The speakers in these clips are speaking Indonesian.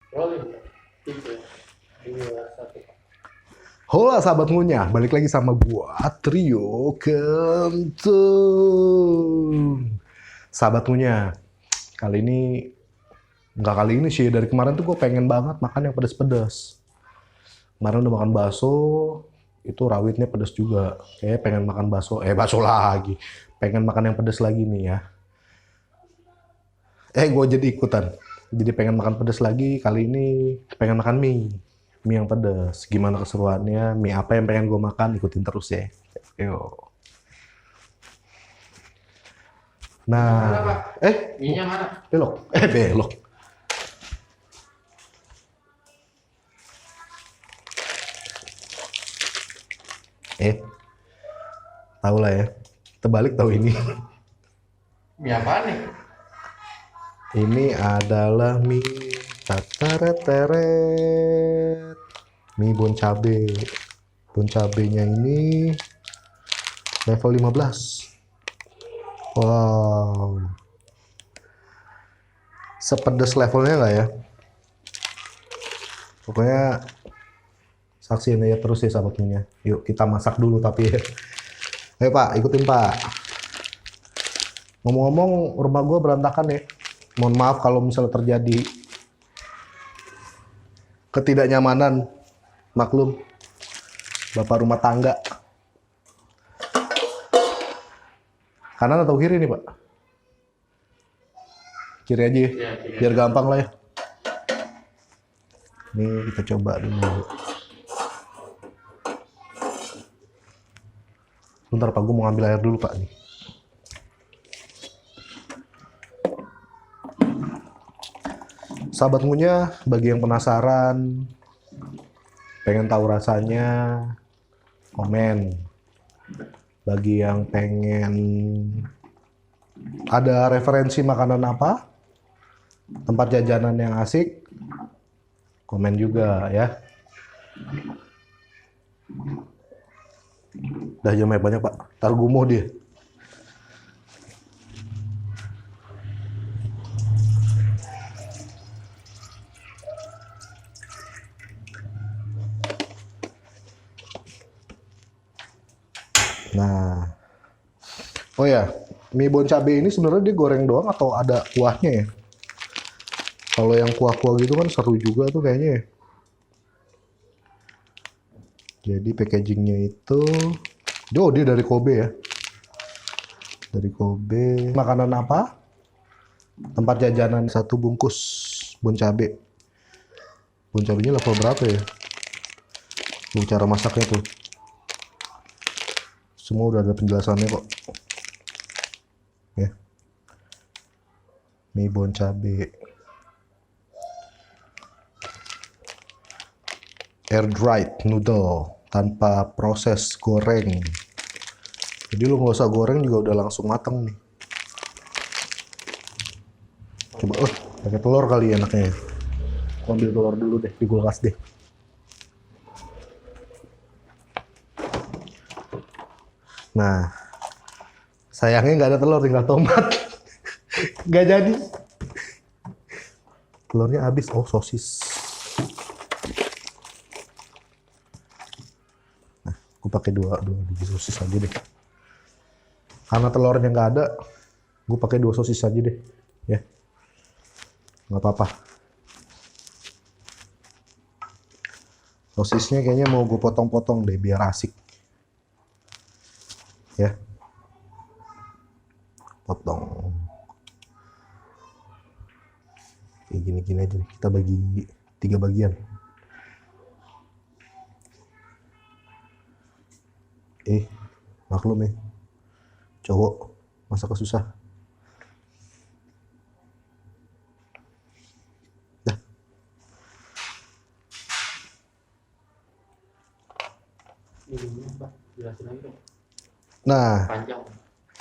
Rolling. Tiga. Dua, satu. Hola sahabat ngunyah, balik lagi sama gua Trio Kentung. Sahabat ngunyah, kali ini nggak kali ini sih, dari kemarin tuh gue pengen banget makan yang pedas-pedas. Kemarin udah makan bakso, itu rawitnya pedas juga. Kayaknya pengen makan bakso lagi. Pengen makan yang pedas lagi nih ya. Gue jadi ikutan. Jadi pengen makan pedas lagi, kali ini pengen makan mie. Mie yang pedas. Gimana keseruannya, mie apa yang pengen gue makan, ikutin terus ya. Yuk. Mana, Nah, Pak? Mie-nya mana? belok. Belok. Tahu lah ya. Terbalik tahu ini. Mie apaan nih? Ini adalah mie tataret-teret. Mie bon cabe. Bon cabenya ini level 15. Wow. Sepedes levelnya nggak ya? Pokoknya saksiin aja terus ya sahabatnya. Yuk kita masak dulu tapi ya. Ayo Pak, ikutin Pak. Ngomong-ngomong, rumah gue berantakan ya. Mohon maaf kalau misalnya terjadi ketidaknyamanan. Maklum, bapak rumah tangga. Kanan atau kiri nih Pak? Kiri aja ya, biar gampang lah ya. Ini kita coba dulu. Bentar Pak, gue mau ngambil air dulu Pak nih. Sahabat ngunyah, bagi yang penasaran, pengen tahu rasanya, komen. Bagi yang pengen ada referensi makanan apa, tempat jajanan yang asik, komen juga ya. Udah jamnya banyak Pak, ntar gumoh dia. Nah, oh ya, mie bon cabe ini sebenarnya dia goreng doang atau ada kuahnya ya? Kalau yang kuah-kuah gitu kan seru juga tuh kayaknya ya. Jadi packagingnya itu, dia dari Kobe ya. Dari Kobe. Makanan apa? Tempat jajanan satu bungkus bon cabe. Bon cabenya level berapa ya? Tuh cara masaknya tuh. Semua udah ada penjelasannya kok. Ya. Mie bon cabe. Air dried noodle tanpa proses goreng. Jadi lu nggak usah goreng juga udah langsung mateng nih. Coba, pakai telur kali enaknya. Gua ambil telur dulu deh di kulkas deh. Nah, sayangnya nggak ada telur, tinggal tomat. Nggak jadi. Telurnya habis. Oh, sosis. Nah, gue pakai dua biji sosis aja deh. Karena telurnya nggak ada, gue pakai 2 sosis aja deh. Ya, nggak apa-apa. Sosisnya kayaknya mau gue potong-potong deh biar asik. Ya, potong. Kayak gini-gini aja nih. Kita bagi 3 bagian. Maklum ya. Cowok masak susah. Dah. Ini Pak. Jelasin lagi dong. Nah, Panjang.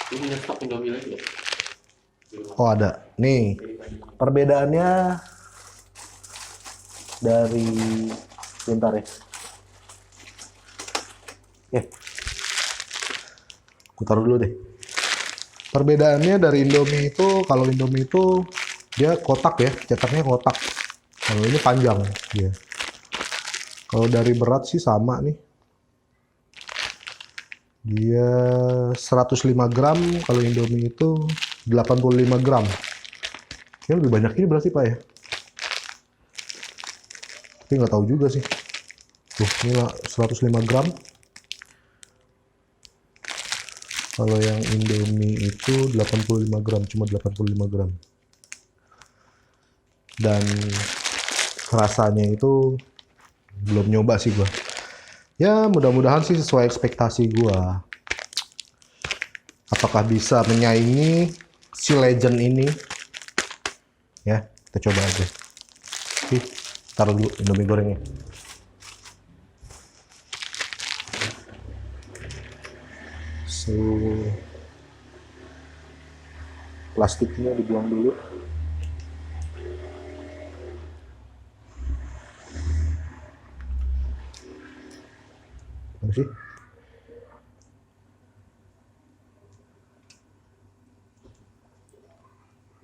Ini punya stok Indomie lagi ya? oh ada. Nih, perbedaannya dari bentar ya. Gue taruh dulu deh. Perbedaannya dari Indomie itu, kalau Indomie itu dia kotak ya, cetaknya kotak. Kalau ini panjang dia. Kalau dari berat sih sama nih. Dia 105 gram, kalau Indomie itu 85 gram. Ini lebih banyak ini berarti Pak ya? Tapi nggak tahu juga sih. Tuh, ini 105 gram. Kalau yang Indomie itu 85 gram, cuma 85 gram. Dan rasanya itu belum nyoba sih gua. Ya, mudah-mudahan sih sesuai ekspektasi gua. Apakah bisa menyaingi si legend ini? Ya, kita coba aja. Oke, taruh dulu Indomie gorengnya. So, plastiknya dibuang dulu. Apa sih?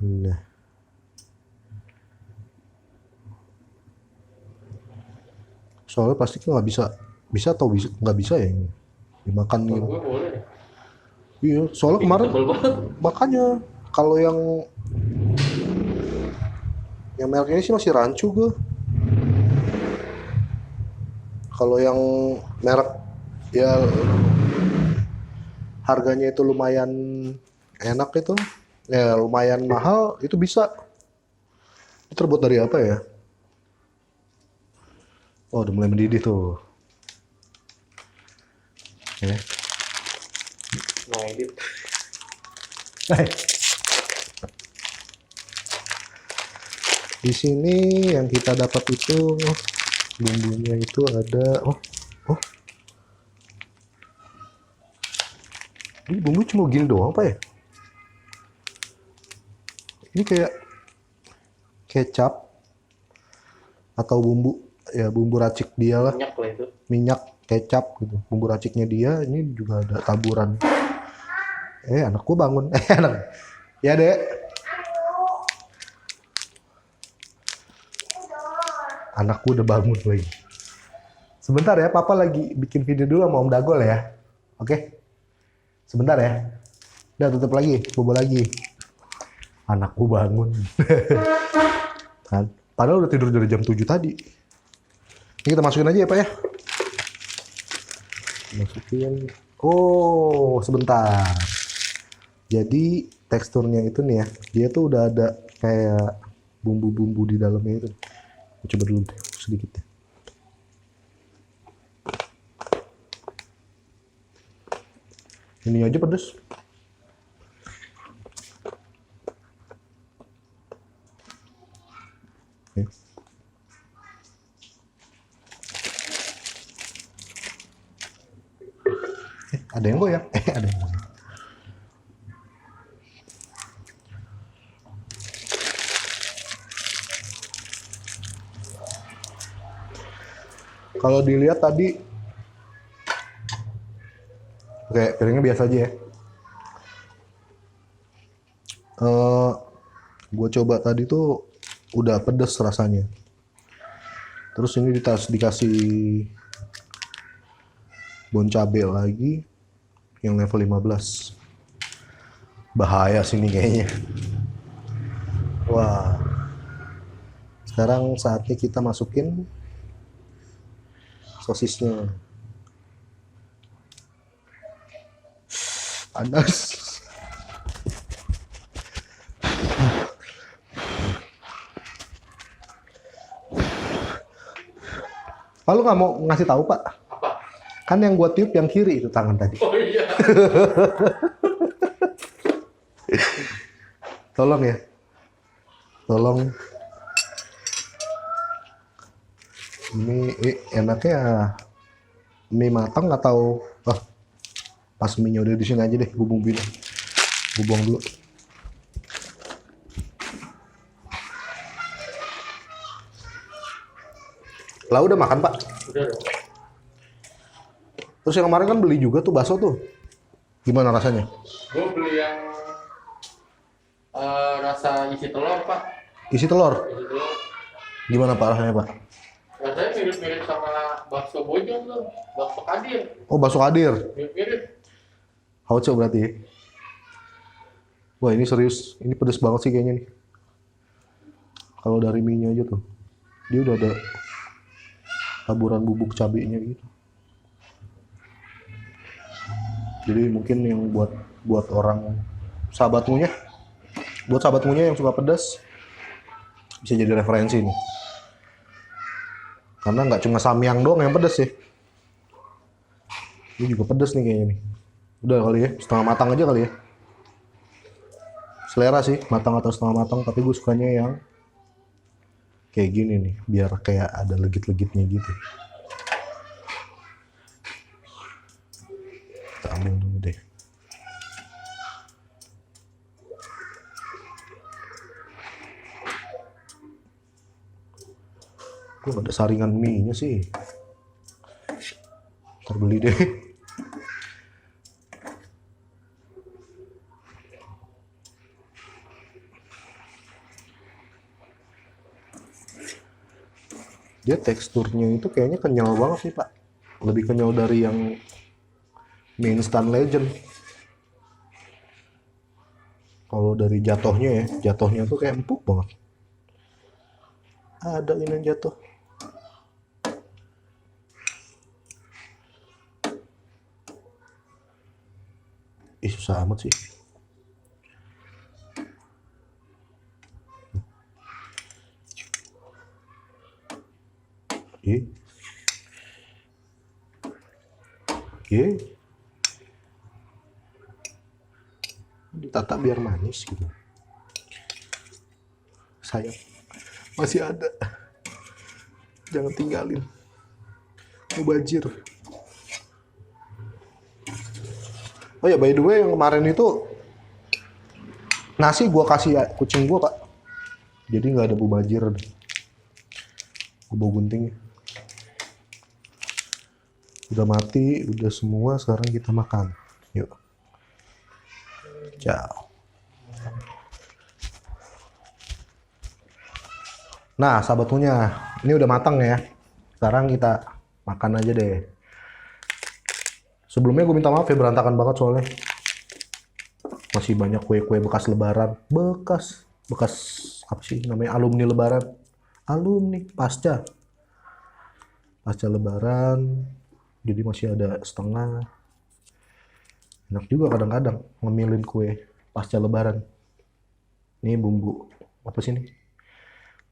Nah. Soalnya plastiknya nggak bisa atau nggak bisa ya ini dimakan Kalau gitu. gue boleh. Iya, soalnya Tapi kemarin tebel banget. makanya kalau yang merek ini sih masih rancu gue. Kalau yang merek ya harganya itu lumayan enak itu, ya lumayan mahal itu bisa. Itu terbuat dari apa ya? Oh, udah mulai mendidih tuh. Oke. Nah, edit. Di sini yang kita dapat itu bumbunya itu ada oh. Ini bumbu cuma gini doang apa ya? Ini kayak kecap atau bumbu racik dia lah. Minyak lah itu. Minyak, kecap gitu. Bumbu raciknya dia, ini juga ada taburan. Anakku bangun. Anak. Ya, Dek. Anakku udah bangun lagi. Sebentar ya, Papa lagi bikin video dulu sama Om Dagol ya. Oke? Sebentar ya. Udah tutup lagi, bobo lagi. Anakku bangun. Kan? Padahal udah tidur dari jam 7 tadi. Ini kita masukin aja ya, Pak ya. Masukin. Oh, sebentar. Jadi teksturnya itu nih ya, dia tuh udah ada kayak bumbu-bumbu di dalamnya itu. Coba dulu deh, sedikit ya. Ini aja pedes. Oke. Ada yang goyang. Ada yang goyang. Kalau dilihat tadi, oke, piringnya biasa aja ya. Gue coba tadi tuh udah pedes rasanya. Terus ini dikasih bon cabe lagi yang level 15. Bahaya sini kayaknya. Wah. Sekarang saatnya kita masukin sosisnya. Panas. Pak, lu nggak mau ngasih tahu, Pak? Apa? Kan yang gua tiup yang kiri itu tangan tadi. Oh iya. Tolong ya. Tolong. Ini enaknya mie matang atau pas mie-nya udah di sini aja deh, gue bumbuin. Gue buang dulu. Lah udah makan, Pak? Udah dong. Terus yang kemarin kan beli juga tuh bakso tuh. Gimana rasanya? Gue beli yang rasa isi telur, Pak. Isi telur. Isi telur. Gimana Pak rasanya Pak? Rasanya mirip-mirip sama bakso Bojong tuh, bakso Kadir. Oh, bakso Kadir. Mirip-mirip. Hauco berarti ya? Wah ini serius, ini pedes banget sih kayaknya nih. Kalau dari mie-nya aja tuh, dia udah ada taburan bubuk cabenya gitu. Jadi mungkin yang buat orang sahabatmunya, buat sahabatmunya yang suka pedas, bisa jadi referensi nih. Karena nggak cuma samyang doang yang pedas ya. Ini juga pedas nih kayaknya nih. Udah kali ya, setengah matang aja kali ya. Selera sih, matang atau setengah matang, tapi gue sukanya yang kayak gini nih, biar kayak ada legit-legitnya gitu. Kita ambil dulu deh. Gue ada saringan mie-nya sih. Ntar beli deh. Dia teksturnya itu kayaknya kenyal banget sih Pak. Lebih kenyal dari yang mie instan legend. Kalau dari jatuhnya tuh kayak empuk banget. Ada ini yang jatuh. Ih, susah amat sih. Oke. Ditata biar manis gitu. Sayang. Masih ada. Jangan tinggalin. Mubazir. Oh ya, by the way yang kemarin itu nasi gua kasih kucing gua Pak. Jadi nggak ada mubazir. Gua bawa gunting. Udah mati, udah semua, sekarang kita makan. Yuk. Ciao. Nah, sahabatnya, ini udah matang ya. Sekarang kita makan aja deh. Sebelumnya gue minta maaf ya, berantakan banget soalnya. Masih banyak kue-kue bekas lebaran. Bekas apa sih namanya, alumni lebaran. Alumni, pasca lebaran. Jadi masih ada setengah. Enak juga kadang-kadang ngemilin kue pasca lebaran. Ini bumbu, apa sih ini?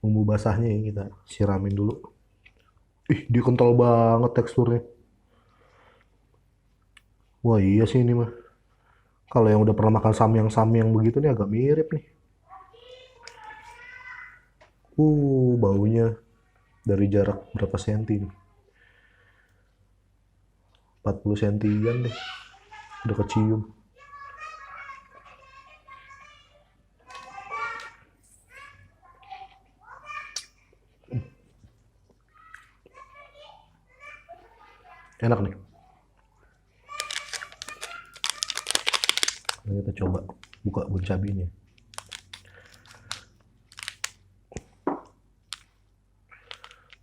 Bumbu basahnya ya, kita siramin dulu. Ih, dia kental banget teksturnya. Wah iya sih ini mah. Kalau yang udah pernah makan samyang-samyang begitu nih agak mirip nih. Baunya dari jarak berapa senti nih? 40 sentian deh. Udah kecium. Enak nih. Nah, kita coba buka bun cabenya.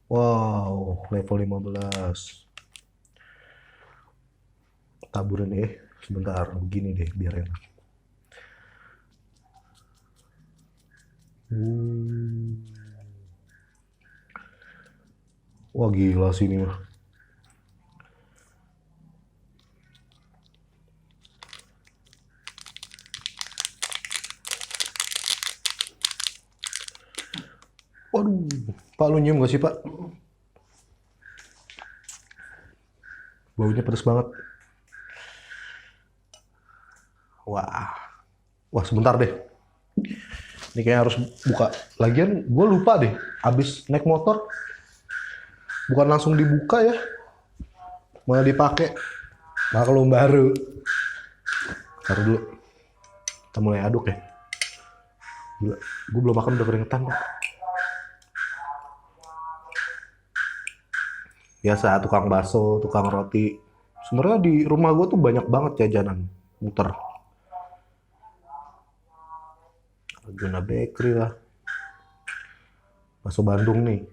Wow, level 15. Taburin sebentar, begini deh biar enak. Wah gila sih ini mah. Waduh, Pak lu nyium gak sih Pak? Baunya pedas banget. Wah sebentar deh. Ini kayaknya harus buka. Lagian gue lupa deh, abis naik motor bukan langsung dibuka ya, malah dipakai maklum baru. Taruh dulu, kita mulai aduk ya. Gila, gue belum makan udah keringetan Pak. Biasa tukang bakso, tukang roti. Sebenarnya di rumah gue tuh banyak banget jajanan muter. Arjuna Bakery lah. Bakso Bandung nih.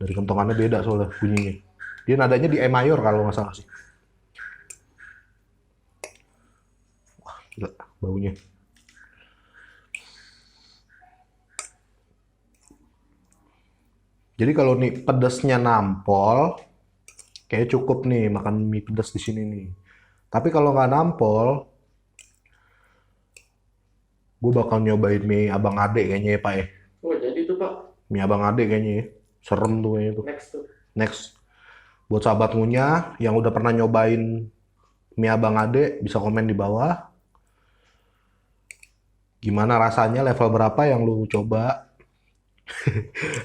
Dari kentongannya beda soalnya bunyinya. Dia nadanya di E mayor kalau nggak salah sih. Gila, baunya. Jadi kalau nih pedesnya nampol, kayak cukup nih makan mie pedas di sini nih. Tapi kalau nggak nampol, gue bakal nyobain mie Abang Ade kayaknya ya Pak ya. Oh, jadi tuh Pak, Mie Abang Ade kayaknya ya. Serem tuh kayaknya tuh. next tuh. Next. Buat sahabat ngunyah yang udah pernah nyobain mie Abang Ade, bisa komen di bawah. Gimana rasanya, level berapa yang lu coba?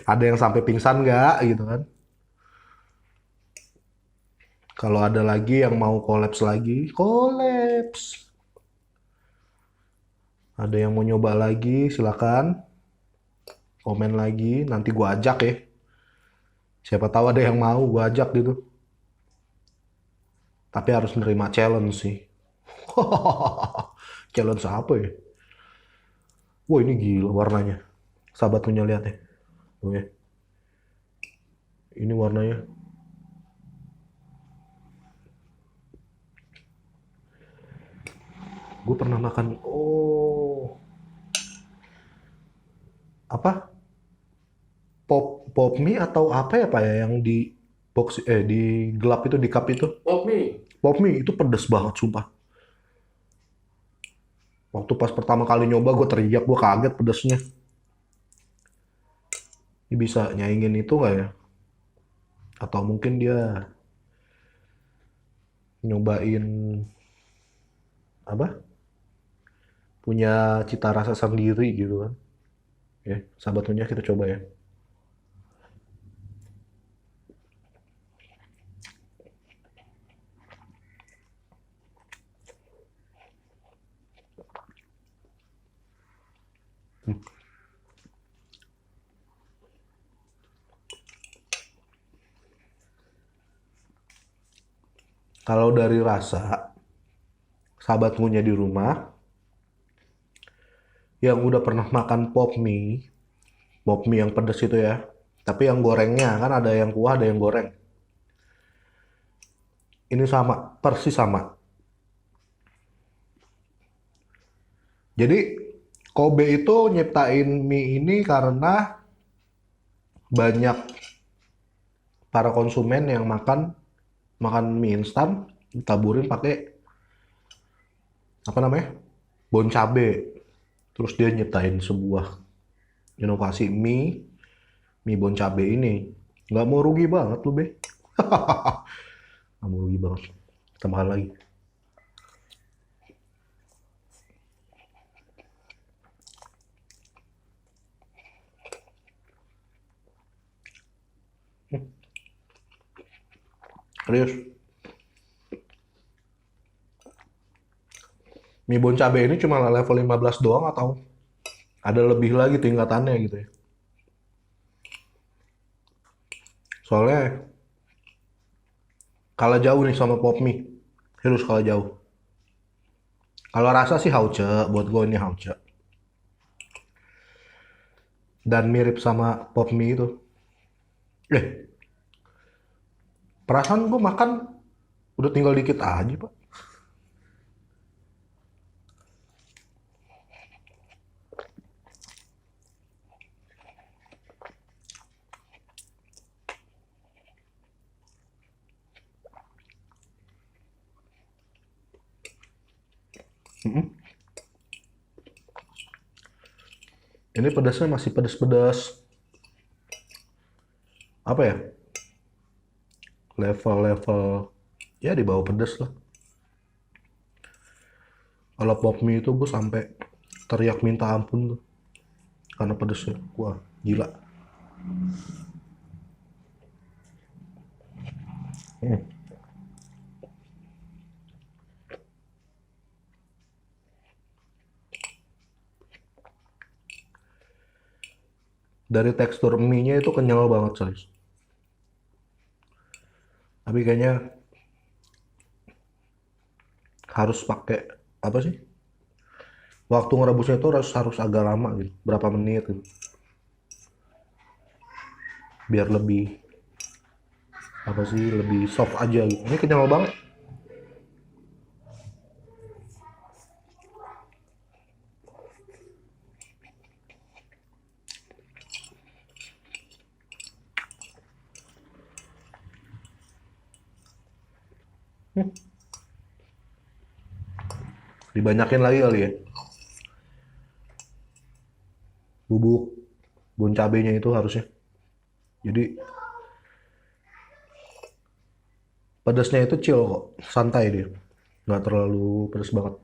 Ada yang sampai pingsan nggak gitu kan? Kalau ada lagi yang mau kolaps lagi, kolaps. Ada yang mau nyoba lagi, silakan komen lagi. Nanti gua ajak ya. Siapa tahu ada yang mau gua ajak gitu. Tapi harus nerima challenge sih. Challenge apa ya? Wah ini gila warnanya. Sahabat punya lihat ya. Tuh ya. Ini warnanya. Gue pernah makan. Oh. Apa? Pop mie atau apa ya Pak ya yang di box di gelap itu di cup itu. Oh, mie. Pop mie itu pedes banget sumpah. Waktu pas pertama kali nyoba gue teriak, gue kaget pedesnya. Ini bisa nyaingin itu nggak ya? Atau mungkin dia nyobain apa? Punya cita rasa sendiri gitu kan? Ya, sahabatnya kita coba ya. Kalau dari rasa, sahabat ngunyah di rumah yang udah pernah makan pop mie yang pedas itu ya. Tapi yang gorengnya kan ada yang kuah, ada yang goreng. Ini sama, persis sama. Jadi Kobe itu nyiptain mie ini karena banyak para konsumen yang makan makan mie instan ditaburin pakai apa namanya? Bon cabe. Terus dia nyiptain sebuah inovasi mie bon cabe ini. Nggak mau rugi banget lu, Be. Nggak mau rugi banget. Kita makan lagi. Serius. Mie bon cabe ini cuma level 15 doang atau ada lebih lagi tingkatannya gitu ya. Soalnya kalah jauh nih sama pop mie. Serius kalah jauh. Kalau rasa sih hauce, buat gue ini hauce. Dan mirip sama pop mie itu. Eh, perasaan gue makan udah tinggal dikit aja, Pak. Mm-mm. Ini pedasnya masih pedas-pedas. Apa ya? Level-level ya di bawah pedas lah. Kalau pop mie itu gue sampai teriak minta ampun tuh karena pedasnya. Wah, gila. Hmm. Dari tekstur mie-nya itu kenyal banget, guys. Tapi kayaknya harus pakai apa sih? Waktu ngerebusnya itu harus agak lama gitu, berapa menit gitu. biar lebih apa sih, lebih soft aja gitu. Ini kenyal banget. Dibanyakin lagi kali ya bubuk bon cabenya itu harusnya. Jadi pedasnya itu chill kok, santai dia, nggak terlalu pedas banget.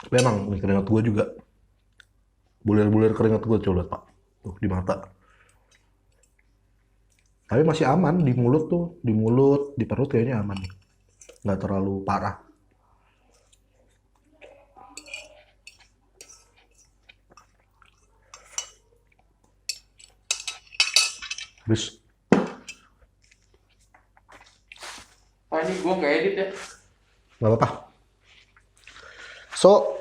Tapi emang nih keringat gue juga, bulir-bulir keringat gue, coba lihat pak, tuh di mata. Tapi masih aman di mulut tuh, di mulut, di perut kayaknya aman, nggak terlalu parah. Habis. Ini gue nggak edit ya. Nggak apa-apa. So,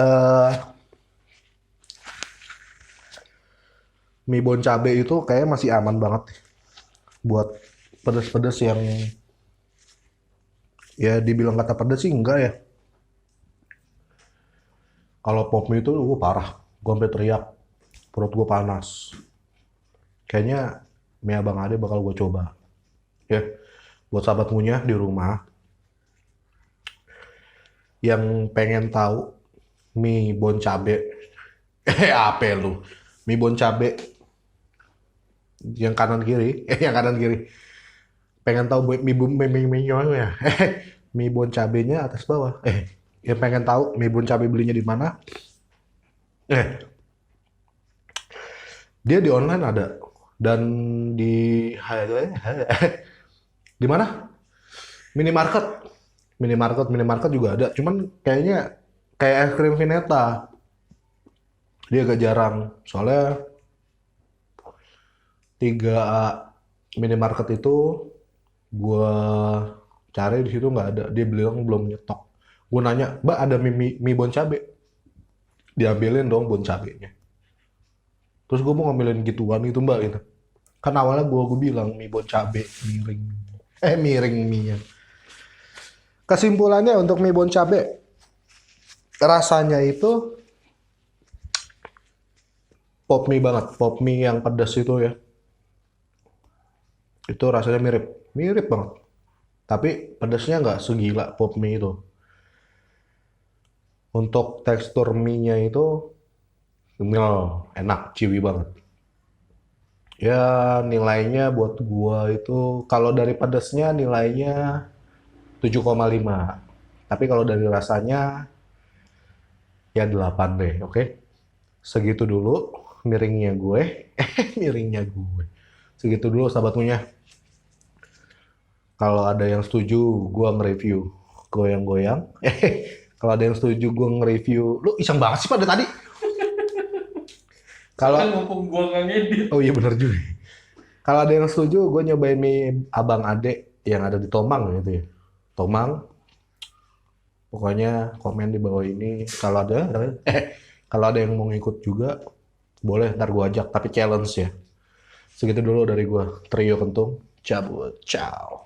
eh, mie bon cabe itu kayak masih aman banget nih buat pedas-pedas yang ya dibilang kata pedas sih enggak ya. Kalau pop mie itu parah, gue sampai teriak, perut gue panas. Kayaknya mie Abang Ade bakal gue coba. Ya, buat sahabat ngunyah di rumah yang pengen tahu mie bon cabe, apa lu? Mie bon cabe yang kanan kiri, yang kanan kiri. Pengen tahu ya? Mie bon cabenya atas bawah. Yang pengen tahu mie bon cabe belinya di mana? Dia di online ada, dan di di mana? Minimarket. Minimarket juga ada. Cuman kayaknya kayak es krim Vineta. Dia agak jarang. Soalnya 3 minimarket itu gua cari di situ nggak ada. Dia bilang belum nyetok. Gue nanya, Mbak ada mie bon cabe? Diambilin dong bon cabenya. Terus gue mau ngambilin gituan itu Mbak gitu. Kan awalnya gue bilang mie bon cabe miring. Miring mie-nya. Kesimpulannya untuk mie bon cabe, rasanya itu pop mie banget. Pop mie yang pedas itu ya. Itu rasanya mirip banget. Tapi pedasnya nggak segila pop mie itu. Untuk tekstur mie-nya itu enak, ciwi banget. Ya nilainya buat gua itu kalau dari pedasnya nilainya 7,5. Tapi kalau dari rasanya ya 8 deh, oke? Segitu dulu miringnya gue. Miringnya gue. Segitu dulu sahabatnya. Kalau ada yang setuju, gue nge-review goyang-goyang. Kalau ada yang setuju, gue nge-review. Lu iseng banget sih pada tadi. Kalau mumpung gue nggak ngedit. oh iya bener juga. Kalau ada yang setuju, gue nyobain mie Abang Ade yang ada di Tomang gitu ya. Tomang. Pokoknya komen di bawah ini. Kalau ada yang mau ngikut juga, boleh ntar gue ajak. Tapi challenge ya. Segitu dulu dari gue. Trio Kentung. Cabut. Ciao.